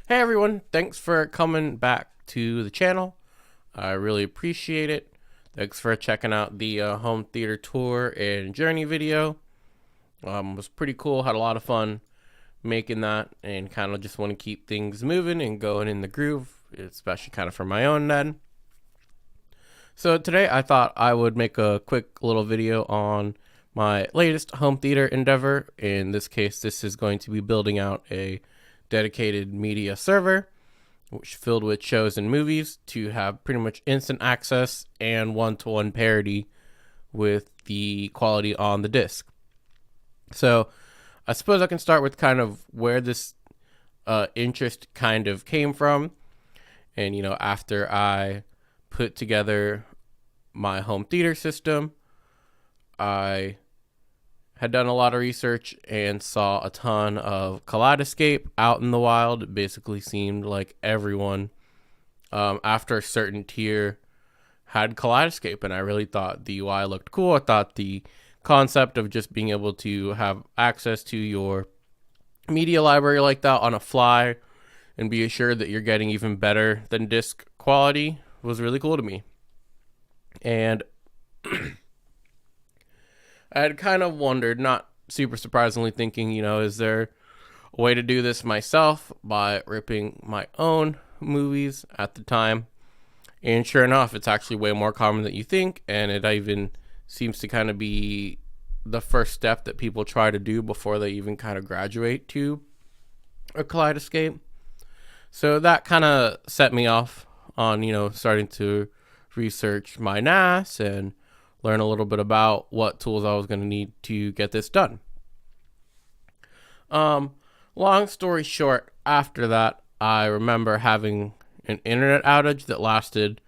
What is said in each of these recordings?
Hey everyone, thanks for coming back to the channel. I really appreciate it. Thanks for checking out the home theater tour and journey video. It was pretty cool, had a lot of fun making that, and kind of just want to keep things moving and going in the groove, especially kind of for my own end. So today I thought I would make a quick little video on my latest home theater endeavor. In this case, this is going to be building out a dedicated media server which filled with shows and movies to have pretty much instant access and one-to-one parity with the quality on the disc. So I suppose I can start with kind of where this interest kind of came from. And after I put together my home theater system, I had done a lot of research and saw a ton of Kaleidoscape out in the wild. It basically seemed like everyone after a certain tier had Kaleidoscape, and I really thought the UI looked cool. I thought the concept of just being able to have access to your media library like that on a fly and be assured that you're getting even better than disc quality was really cool to me. And I had kind of wondered, not super surprisingly, thinking, is there a way to do this myself by ripping my own movies at the time? And sure enough, it's actually way more common than you think, and it even seems to kind of be the first step that people try to do before they even kind of graduate to a Kaleidoscape. So that kind of set me off on, starting to research my NAS and learn a little bit about what tools I was going to need to get this done. Long story short, after that, I remember having an internet outage that lasted,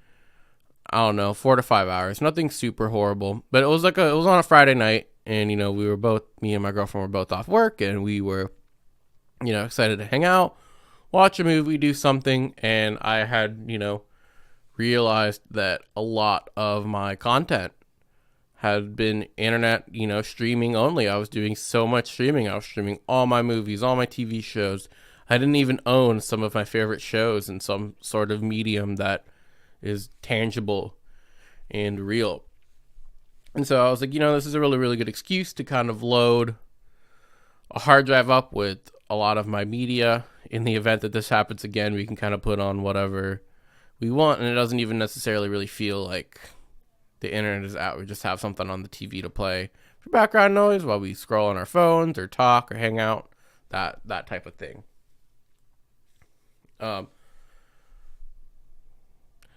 4 to 5 hours. Nothing super horrible, but it was it was on a Friday night, and me and my girlfriend were both off work, and we were, excited to hang out, watch a movie, do something, and I had, realized that a lot of my content had been internet, streaming only. I was doing so much streaming. I was streaming all my movies, all my TV shows. I didn't even own some of my favorite shows in some sort of medium that is tangible and real. And so I was like, this is a really, really good excuse to kind of load a hard drive up with a lot of my media. In the event that this happens again, we can kind of put on whatever we want, and it doesn't even necessarily really feel like the internet is out. We just have something on the TV to play for background noise while we scroll on our phones or talk or hang out, that type of thing.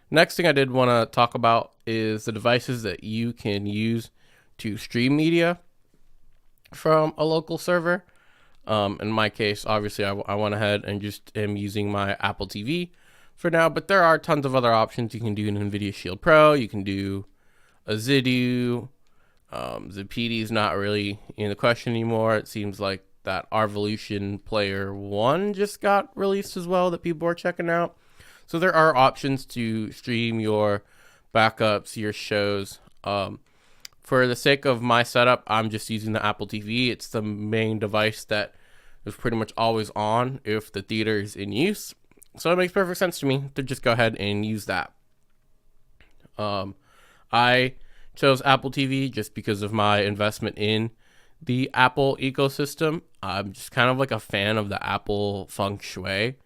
Next thing I did want to talk about is the devices that you can use to stream media from a local server. In my case, obviously, I went ahead and just am using my Apple TV for now, but there are tons of other options. You can do an NVIDIA Shield Pro, you can do a Zidu. The PD is not really in the question anymore. It seems like that Arvolution Player 1 just got released as well that people are checking out. So there are options to stream your backups, your shows. For the sake of my setup, I'm just using the Apple TV. It's the main device that is pretty much always on if the theater is in use. So it makes perfect sense to me to just go ahead and use that. I chose Apple TV just because of my investment in the Apple ecosystem. I'm just kind of like a fan of the Apple feng shui.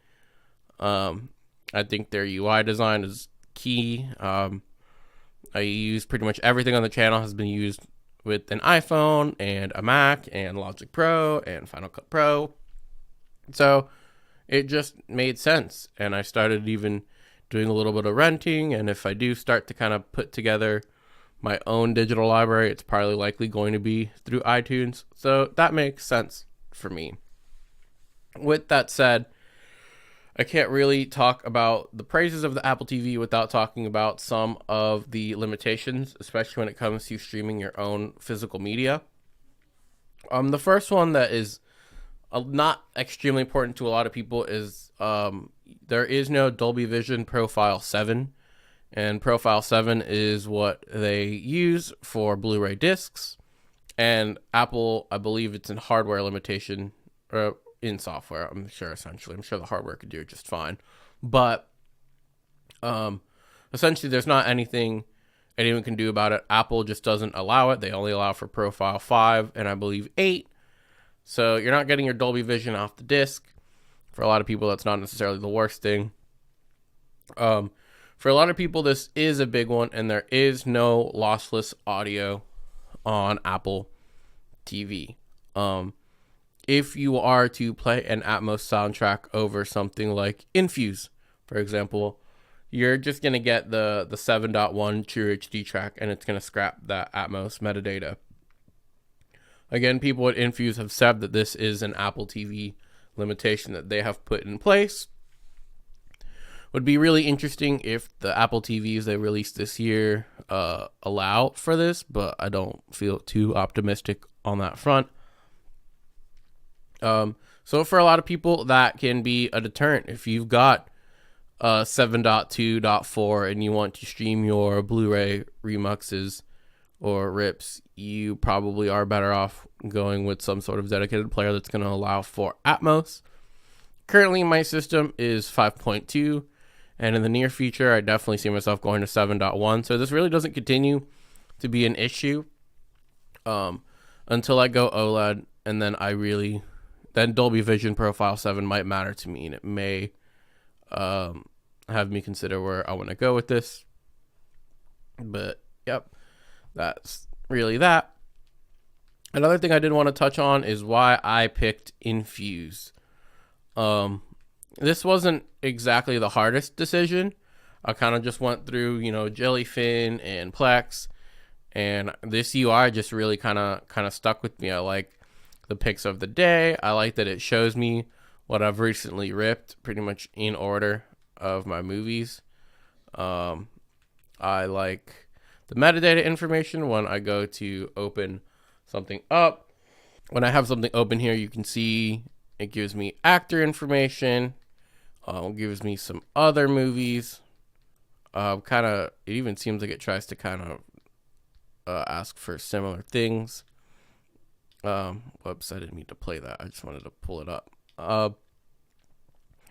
I think their UI design is key. I use pretty much everything on the channel has been used with an iPhone and a Mac and Logic Pro and Final Cut Pro. So it just made sense. And I started even doing a little bit of renting. And if I do start to kind of put together my own digital library, it's probably likely going to be through iTunes. So that makes sense for me. With that said, I can't really talk about the praises of the Apple TV without talking about some of the limitations, especially when it comes to streaming your own physical media. The first one that is not extremely important to a lot of people is there is no Dolby Vision Profile 7, and Profile 7 is what they use for Blu-ray discs, and Apple, I believe it's a hardware limitation, or in software. I'm sure essentially. I'm sure the hardware could do it just fine. But essentially, there's not anything anyone can do about it. Apple just doesn't allow it. They only allow for Profile 5 and I believe 8. So you're not getting your Dolby Vision off the disc. For a lot of people, that's not necessarily the worst thing. For a lot of people, this is a big one, and there is no lossless audio on Apple TV. If you are to play an Atmos soundtrack over something like Infuse, for example, you're just going to get the 7.1 True HD track, and it's going to scrap that Atmos metadata. Again, people at Infuse have said that this is an Apple TV limitation that they have put in place. Would be really interesting if the Apple TVs they released this year allow for this, but I don't feel too optimistic on that front. So for a lot of people, that can be a deterrent. If you've got 7.2.4 and you want to stream your Blu-ray remuxes or rips, you probably are better off going with some sort of dedicated player that's going to allow for Atmos. Currently, my system is 5.2. And in the near future, I definitely see myself going to 7.1. So this really doesn't continue to be an issue until I go OLED. And then then Dolby Vision Profile 7 might matter to me. And it may have me consider where I want to go with this. But, yep, that's really that. Another thing I did want to touch on is why I picked Infuse. This wasn't exactly the hardest decision. I kind of just went through, Jellyfin and Plex, and this UI just really kind of stuck with me. I like the picks of the day. I like that it shows me what I've recently ripped, pretty much in order of my movies. I like the metadata information when I go to open something up. When I have something open here, you can see it gives me actor information. Gives me some other movies. It even seems like it tries to kind of ask for similar things. Whoops, I didn't mean to play that. I just wanted to pull it up.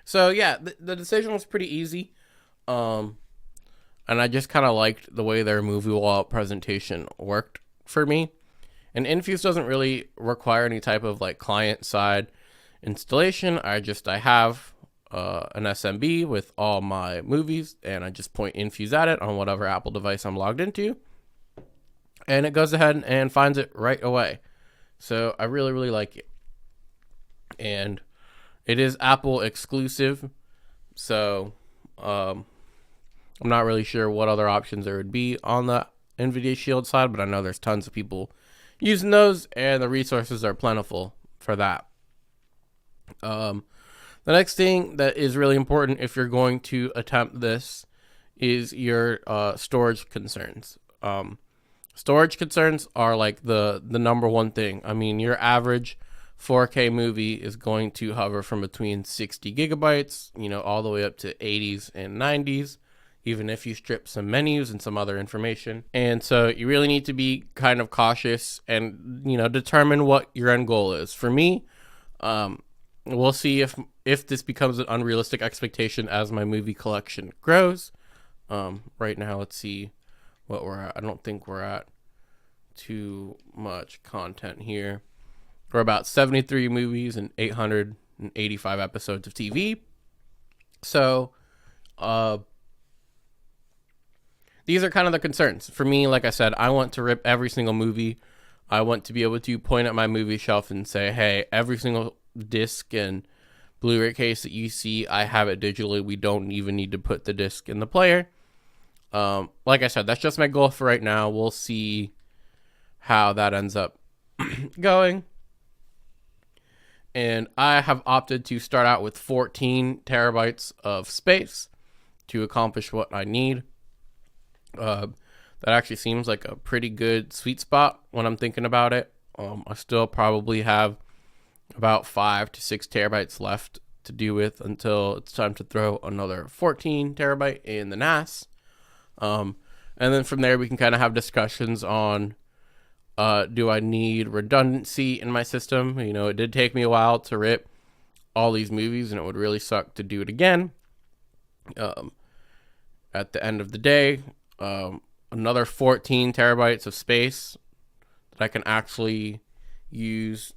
So yeah, the decision was pretty easy. And I just kind of liked the way their movie wall presentation worked for me. And Infuse doesn't really require any type of like client side installation. I have an SMB with all my movies, and I just point Infuse at it on whatever Apple device I'm logged into, and it goes ahead and finds it right away. So I really, really like it. And it is Apple exclusive, so I'm not really sure what other options there would be on the NVIDIA Shield side, but I know there's tons of people using those, and the resources are plentiful for that. The next thing that is really important if you're going to attempt this is your storage concerns. Storage concerns are like the number one thing. I mean, your average 4K movie is going to hover from between 60 gigabytes, all the way up to 80s and 90s, even if you strip some menus and some other information. And so you really need to be kind of cautious and, determine what your end goal is. For me, we'll see if this becomes an unrealistic expectation as my movie collection grows. Right now, let's see what we're at. I don't think we're at too much content here. We're about 73 movies and 885 episodes of TV. So, these are kind of the concerns. For me, like I said, I want to rip every single movie. I want to be able to point at my movie shelf and say, hey, every single disc and Blu-ray case that you see, I have it digitally. We don't even need to put the disc in the player. Like I said, that's just my goal for right now. We'll see how that ends up going. And I have opted to start out with 14 terabytes of space to accomplish what I need. That actually seems like a pretty good sweet spot when I'm thinking about it. I still probably have about 5 to 6 terabytes left to do with until it's time to throw another 14 terabyte in the NAS. And then from there, we can kind of have discussions on, do I need redundancy in my system? It did take me a while to rip all these movies, and it would really suck to do it again. At the end of the day, another 14 terabytes of space that I can actually use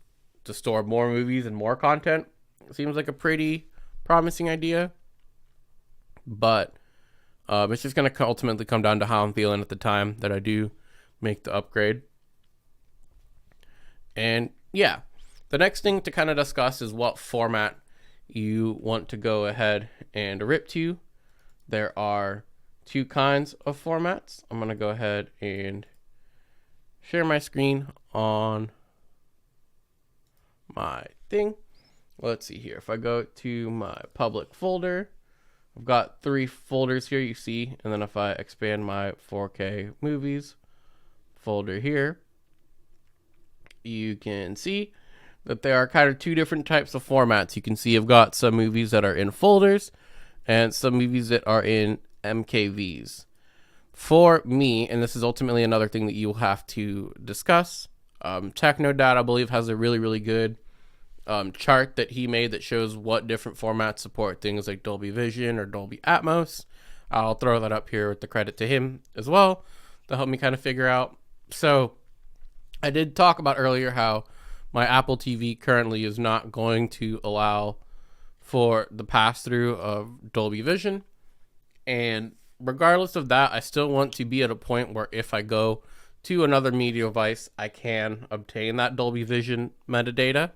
to store more movies and more content seems like a pretty promising idea. But it's just going to ultimately come down to how I'm feeling at the time that I do make the upgrade. And yeah, the next thing to kind of discuss is what format you want to go ahead and rip to. There are two kinds of formats. I'm going to go ahead and share my screen on my thing. Let's see here. If I go to my public folder, I've got 3 folders here, you see. And then if I expand my 4K movies folder here, you can see that there are kind of 2 different types of formats. You can see I've got some movies that are in folders and some movies that are in MKVs. For me, and this is ultimately another thing that you'll have to discuss, Technodad, I believe, has a really good chart that he made that shows what different formats support things like Dolby Vision or Dolby Atmos. I'll throw that up here with the credit to him as well to help me kind of figure out. So I did talk about earlier how my Apple TV currently is not going to allow for the pass-through of Dolby Vision. And regardless of that, I still want to be at a point where if I go to another media device, I can obtain that Dolby Vision metadata.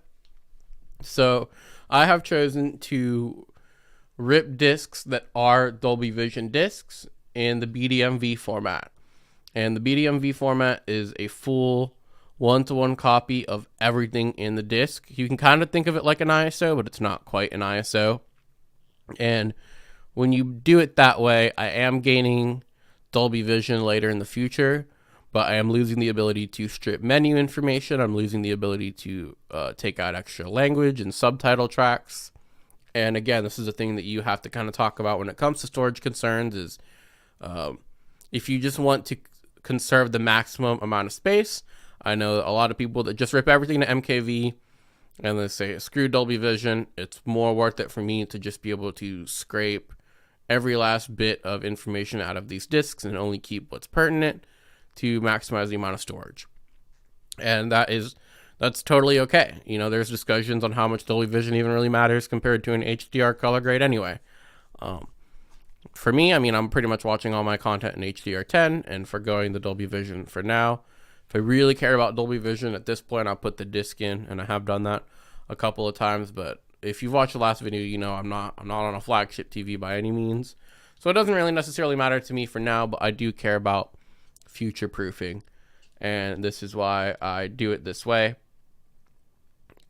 So I have chosen to rip discs that are Dolby Vision discs in the BDMV format. And the BDMV format is a full one-to-one copy of everything in the disc. You can kind of think of it like an ISO, but it's not quite an ISO. And when you do it that way, I am gaining Dolby Vision later in the future, but I am losing the ability to strip menu information. I'm losing the ability to take out extra language and subtitle tracks. And again, this is a thing that you have to kind of talk about when it comes to storage concerns is if you just want to conserve the maximum amount of space. I know a lot of people that just rip everything to MKV and they say, screw Dolby Vision. It's more worth it for me to just be able to scrape every last bit of information out of these discs and only keep what's pertinent to maximize the amount of storage. And that's totally okay. You know, there's discussions on how much Dolby Vision even really matters compared to an HDR color grade anyway. For me, I mean, I'm pretty much watching all my content in HDR10 and forgoing the Dolby Vision for now. If I really care about Dolby Vision at this point, I'll put the disc in, and I have done that a couple of times. But if you've watched the last video, you know I'm not on a flagship TV by any means. So it doesn't really necessarily matter to me for now, but I do care about future proofing. And this is why I do it this way.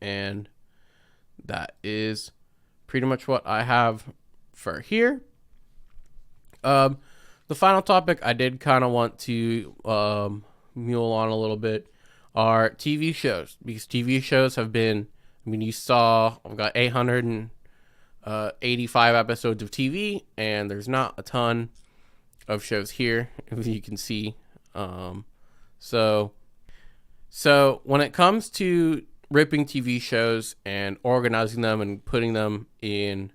And that is pretty much what I have for here. The final topic I did kind of want to mule on a little bit are TV shows, because TV shows have been, I mean, you saw I've got 885 episodes of TV, and there's not a ton of shows here, as you can see. So when it comes to ripping TV shows and organizing them and putting them in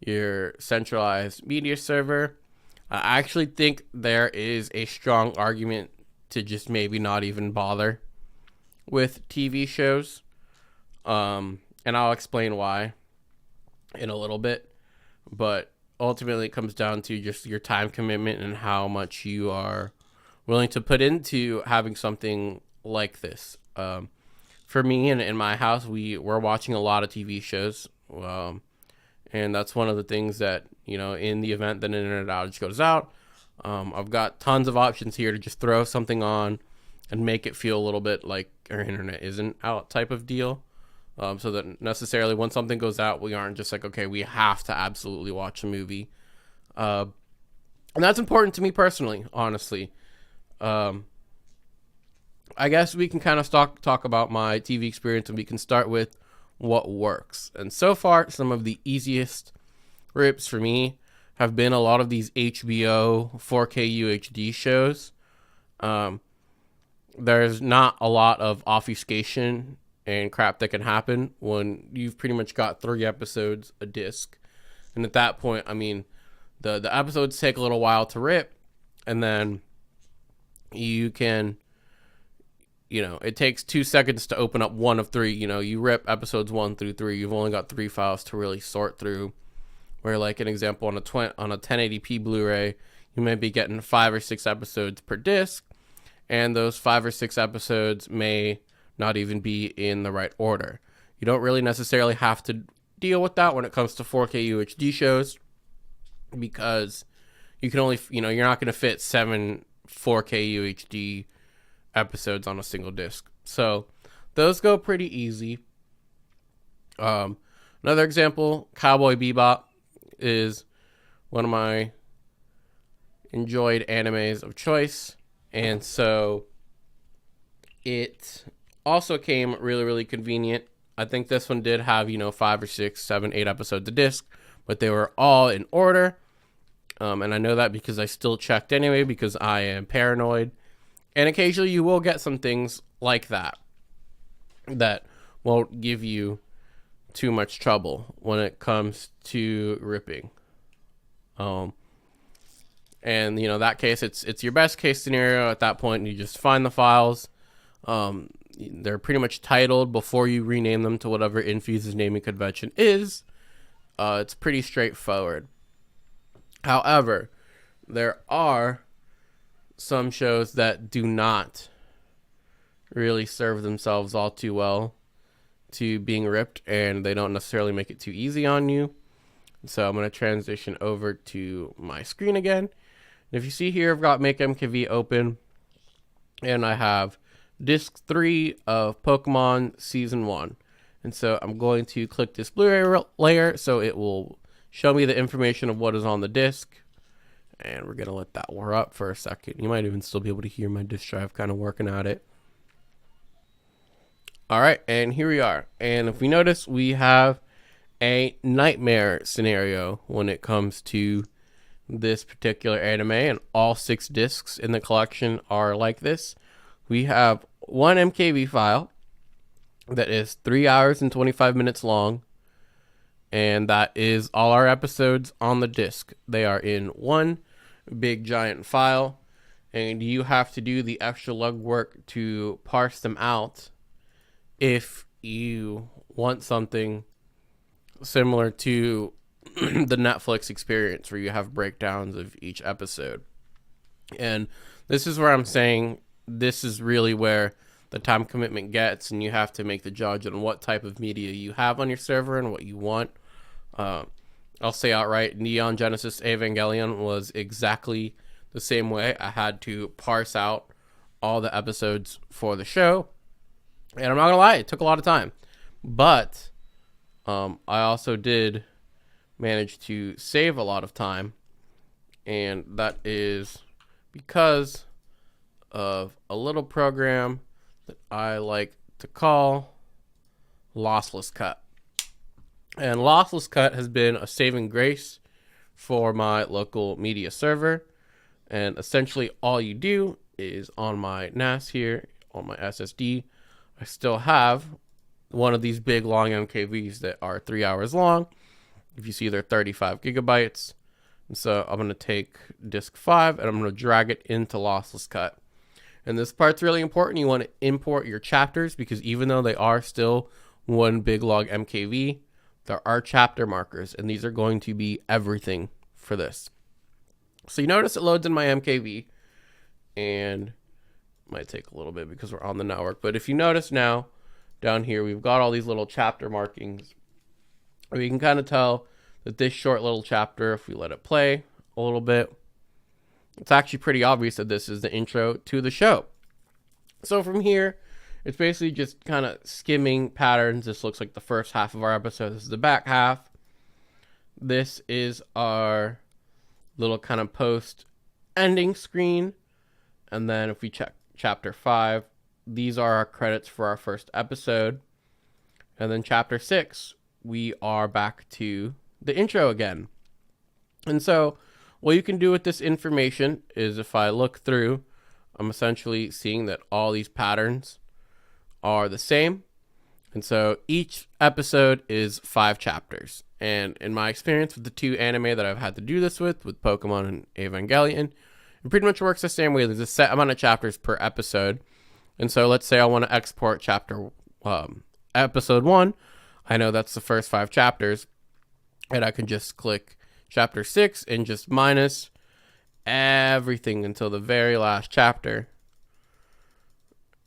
your centralized media server, I actually think there is a strong argument to just maybe not even bother with TV shows. And I'll explain why in a little bit. But ultimately it comes down to just your time commitment and how much you are willing to put into having something like this. For me and in my house, we're watching a lot of TV shows. And that's one of the things that, you know, in the event that an internet outage goes out, I've got tons of options here to just throw something on and make it feel a little bit like our internet isn't out type of deal. So that necessarily when something goes out, we aren't just like, okay, we have to absolutely watch a movie. And that's important to me personally, honestly. I guess we can kind of talk about my TV experience, and we can start with what works. And so far, some of the easiest rips for me have been a lot of these HBO 4K UHD shows. There's not a lot of obfuscation and crap that can happen when you've pretty much got 3 episodes a disc. And at that point, I mean, the episodes take a little while to rip, and then you can, it takes 2 seconds to open up one of 3. You rip episodes 1 through 3. You've only got 3 files to really sort through. Where, like an example, on a 1080p Blu-ray, you may be getting 5 or 6 episodes per disc, and those 5 or 6 episodes may not even be in the right order. You don't really necessarily have to deal with that when it comes to 4K UHD shows, because you can only, you're not going to fit 7 4K UHD episodes on a single disc. So those go pretty easy. Another example, Cowboy Bebop is one of my enjoyed animes of choice, and so it also came really, really convenient. I think this one did have 5 or 6, 7, 8 episodes a disc, but they were all in order, and I know that because I still checked anyway, because I am paranoid. And occasionally you will get some things like that won't give you too much trouble when it comes to ripping. And that case, it's your best case scenario at that point. You just find the files. They're pretty much titled before you rename them to whatever Infuse's naming convention is. It's pretty straightforward. However, there are some shows that do not really serve themselves all too well to being ripped, and they don't necessarily make it too easy on you. So I'm going to transition over to my screen again. And if you see here, I've got Make MKV open, and I have disc 3 of Pokemon Season 1. And so I'm going to click this Blu-ray layer so it will show me the information of what is on the disc. And we're going to let that wear up for a second. You might even still be able to hear my disk drive kind of working at it. All right, and here we are. And if we notice, we have a nightmare scenario when it comes to this particular anime, and all 6 discs in the collection are like this. We have one MKV file that is 3 hours and 25 minutes long, and that is all our episodes on the disc. They are in one big giant file, and you have to do the extra legwork to parse them out if you want something similar to the Netflix experience where you have breakdowns of each episode. And this is where I'm saying this is really where the time commitment gets, and you have to make the judge on what type of media you have on your server and what you want. I'll say outright, Neon Genesis Evangelion was exactly the same way. I had to parse out all the episodes for the show, and I'm not gonna lie, it took a lot of time, but I also did manage to save a lot of time, and that is because of a little program that I like to call Lossless Cut. And Lossless Cut has been a saving grace for my local media server. And essentially all you do is on my NAS here, on my SSD, I still have one of these big long MKVs that are 3 hours long. If you see, they're 35 gigabytes. And so I'm going to take disk 5 and I'm going to drag it into Lossless Cut. And this part's really important. You want to import your chapters, because even though they are still one big log MKV, there are chapter markers, and these are going to be everything for this. So you notice it loads in my MKV, and it might take a little bit because we're on the network. But if you notice now, down here, we've got all these little chapter markings. We can kind of tell that this short little chapter, if we let it play a little bit, it's actually pretty obvious that this is the intro to the show. So from here, it's basically just kind of skimming patterns. This looks like the first half of our episode. This is the back half. This is our little kind of post ending screen. And then if we check chapter 5, these are our credits for our first episode. And then chapter 6, we are back to the intro again. And so what you can do with this information is, if I look through, I'm essentially seeing that all these patterns are the same. And so each episode is 5 chapters. And in my experience with the 2 anime that I've had to do this with Pokemon and Evangelion, it pretty much works the same way. There's a set amount of chapters per episode. And so let's say I want to export episode 1. I know that's the first 5 chapters. And I can just click chapter 6 and just minus everything until the very last chapter.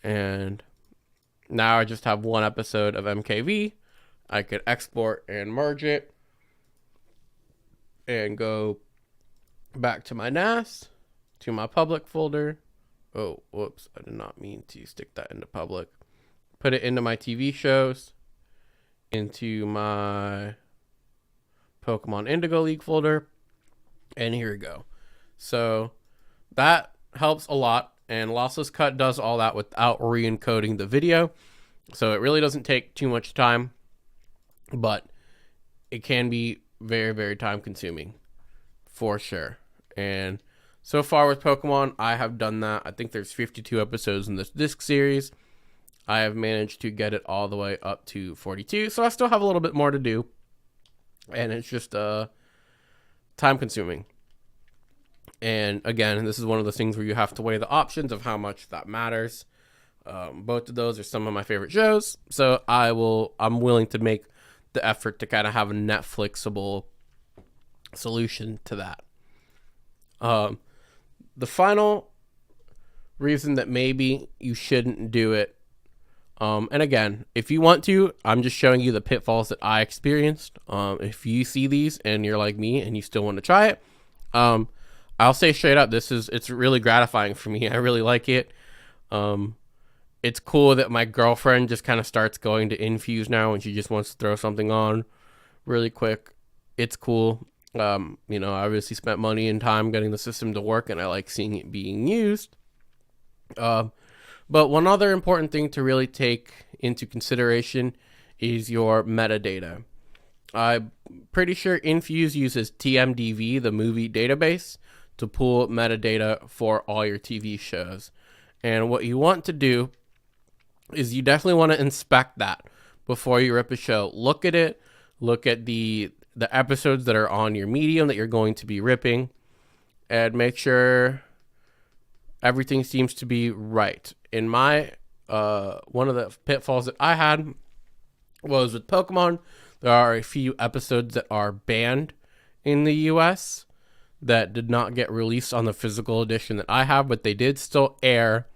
And now I just have 1 episode of MKV. I could export and merge it and go back to my NAS, to my public folder. Oh, whoops. I did not mean to stick that into public. Put it into my TV shows, into my Pokemon Indigo League folder. And here we go. So that helps a lot. And Lossless Cut does all that without re-encoding the video. So it really doesn't take too much time, but it can be very, very time consuming for sure. And so far with Pokemon, I have done that. I think there's 52 episodes in this disc series. I have managed to get it all the way up to 42. So I still have a little bit more to do. And it's just time consuming. And again, this is one of those things where you have to weigh the options of how much that matters. Both of those are some of my favorite shows, so I'm willing to make the effort to kind of have a Netflixable solution to that. The final reason that maybe you shouldn't do it, and again, if you want to, I'm just showing you the pitfalls that I experienced. If you see these and you're like me and you still want to try it, I'll say straight up, it's really gratifying for me. I really like it. It's cool that my girlfriend just kind of starts going to Infuse now and she just wants to throw something on really quick. It's cool. I obviously spent money and time getting the system to work, and I like seeing it being used. But one other important thing to really take into consideration is your metadata. I'm pretty sure Infuse uses TMDV, the movie database, to pull metadata for all your TV shows. And what you want to do is you definitely want to inspect that before you rip a show. Look at it. Look at the episodes that are on your medium that you're going to be ripping, and make sure everything seems to be right. In my one of the pitfalls that I had was with Pokemon, there are a few episodes that are banned in the US that did not get released on the physical edition that I have, but they did still air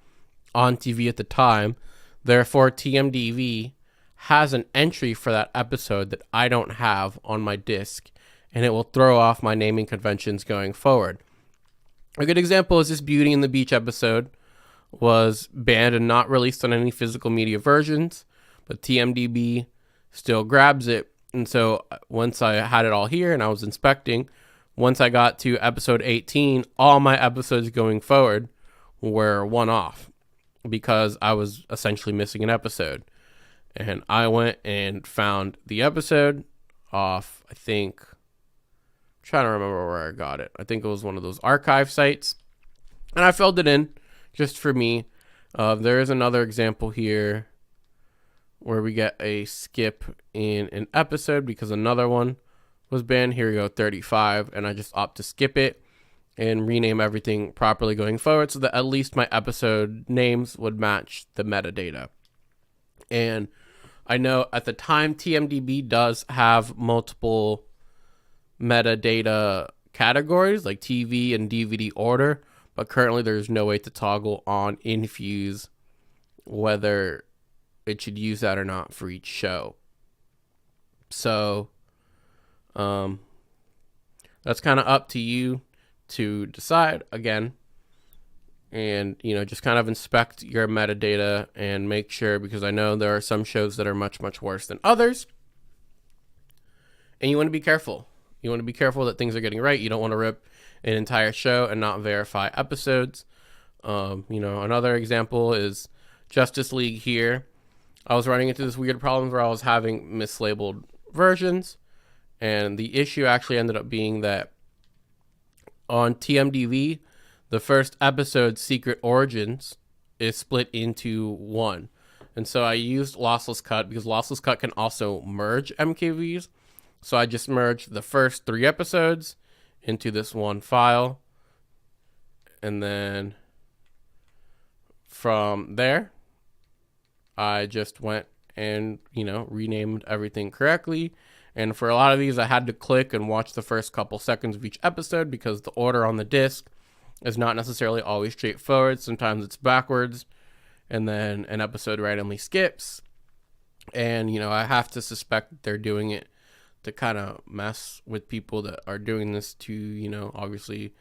on TV at the time. Therefore, TMDV has an entry for that episode that I don't have on my disc, and it will throw off my naming conventions going forward. A good example is this Beauty and the Beach episode was banned and not released on any physical media versions, but TMDB still grabs it. And so once I had it all here and I was inspecting, once I got to episode 18, all my episodes going forward were one off because I was essentially missing an episode. And I went and found the episode off, I think, I'm trying to remember where I got it. I think it was one of those archive sites. And I filled it in just for me. There is another example here where we get a skip in an episode because another one was banned. Here we go, 35, and I just opt to skip it and rename everything properly going forward so that at least my episode names would match the metadata. And I know at the time TMDB does have multiple metadata categories like TV and DVD order, but currently there's no way to toggle on Infuse whether it should use that or not for each show. So that's kind of up to you to decide again, and just kind of inspect your metadata and make sure, because I know there are some shows that are much, much worse than others, and you want to be careful. You want to be careful that things are getting right. You don't want to rip an entire show and not verify episodes. Another example is Justice League here. I was running into this weird problem where I was having mislabeled versions, and the issue actually ended up being that on TMDV, the first episode, Secret Origins, is split into one. And so I used lossless cut because lossless cut can also merge MKVs. So I just merged the first 3 episodes into this one file. And then from there, I just went and, renamed everything correctly. And for a lot of these, I had to click and watch the first couple seconds of each episode because the order on the disc is not necessarily always straightforward. Sometimes it's backwards, and then an episode randomly skips. And, I have to suspect that they're doing it to kind of mess with people that are doing this to, obviously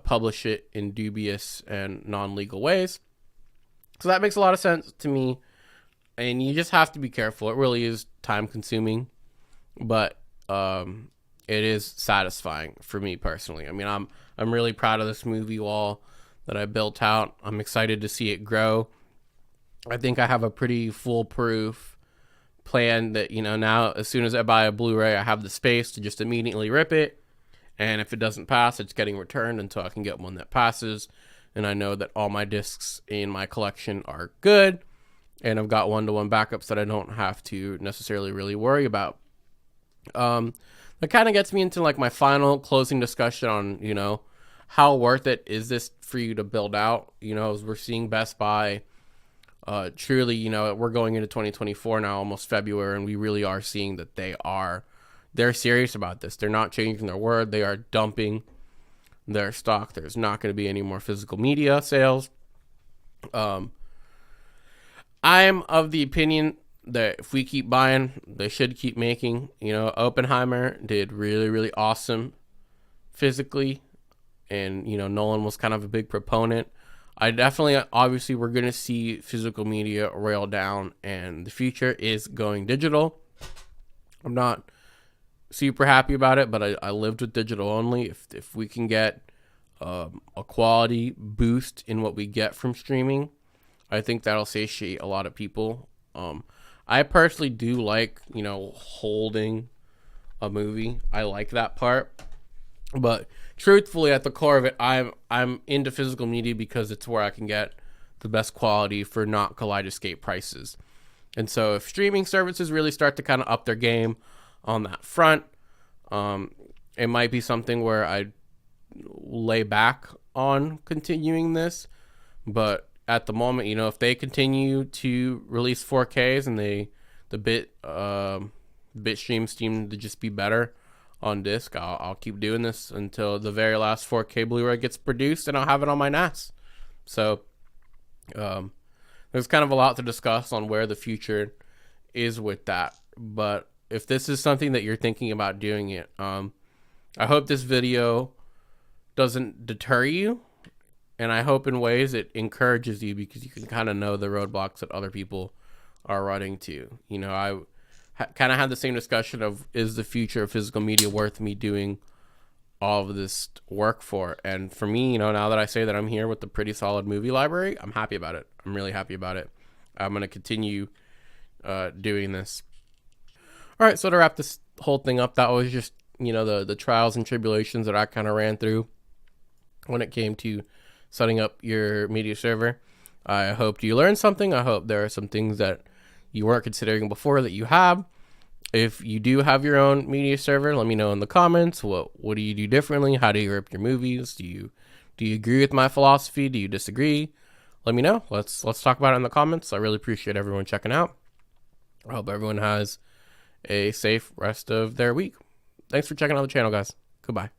publish it in dubious and non-legal ways. So that makes a lot of sense to me. And you just have to be careful. It really is time consuming, but it is satisfying for me personally. I mean, I'm really proud of this movie wall that I built out. I'm excited to see it grow. I think I have a pretty foolproof plan that, now as soon as I buy a Blu-ray, I have the space to just immediately rip it. And if it doesn't pass, it's getting returned until I can get one that passes. And I know that all my discs in my collection are good. And I've got one-to-one backups that I don't have to necessarily really worry about. That kind of gets me into like my final closing discussion on, how worth it is this for you to build out? As we're seeing Best Buy, truly, we're going into 2024 now, almost February, and we really are seeing that they're serious about this. They're not changing their word. They are dumping their stock. There's not going to be any more physical media sales. I'm of the opinion that if we keep buying, they should keep making. Oppenheimer did really, really awesome physically, and Nolan was kind of a big proponent. Obviously, we're going to see physical media rail down, and the future is going digital. I'm not super happy about it, but I lived with digital only. If we can get a quality boost in what we get from streaming, I think that'll satiate a lot of people. I personally do like, holding a movie. I like that part. But truthfully, at the core of it, I'm into physical media because it's where I can get the best quality for not kaleidoscope prices. And so if streaming services really start to kind of up their game on that front, it might be something where I lay back on continuing this. But at the moment, if they continue to release 4Ks and the bit streams seem to just be better on disc, I'll keep doing this until the very last 4K Blu-ray gets produced, and I'll have it on my NAS. So there's kind of a lot to discuss on where the future is with that. But if this is something that you're thinking about doing it, I hope this video doesn't deter you. And I hope in ways it encourages you, because you can kind of know the roadblocks that other people are running to. I kind of had the same discussion of, is the future of physical media worth me doing all of this work for? And for me, now that I say that I'm here with a pretty solid movie library, I'm happy about it. I'm really happy about it. I'm going to continue doing this. All right, so to wrap this whole thing up, that was just, the trials and tribulations that I kind of ran through when it came to setting up your media server. I hope you learned something. I hope there are some things that you weren't considering before that you have. If you do have your own media server, let me know in the comments. What do you do differently? How do you rip your movies? Do you agree with my philosophy? Do you disagree? Let me know. Let's talk about it in the comments. I really appreciate everyone checking out. I hope everyone has a safe rest of their week. Thanks for checking out the channel, guys. Goodbye.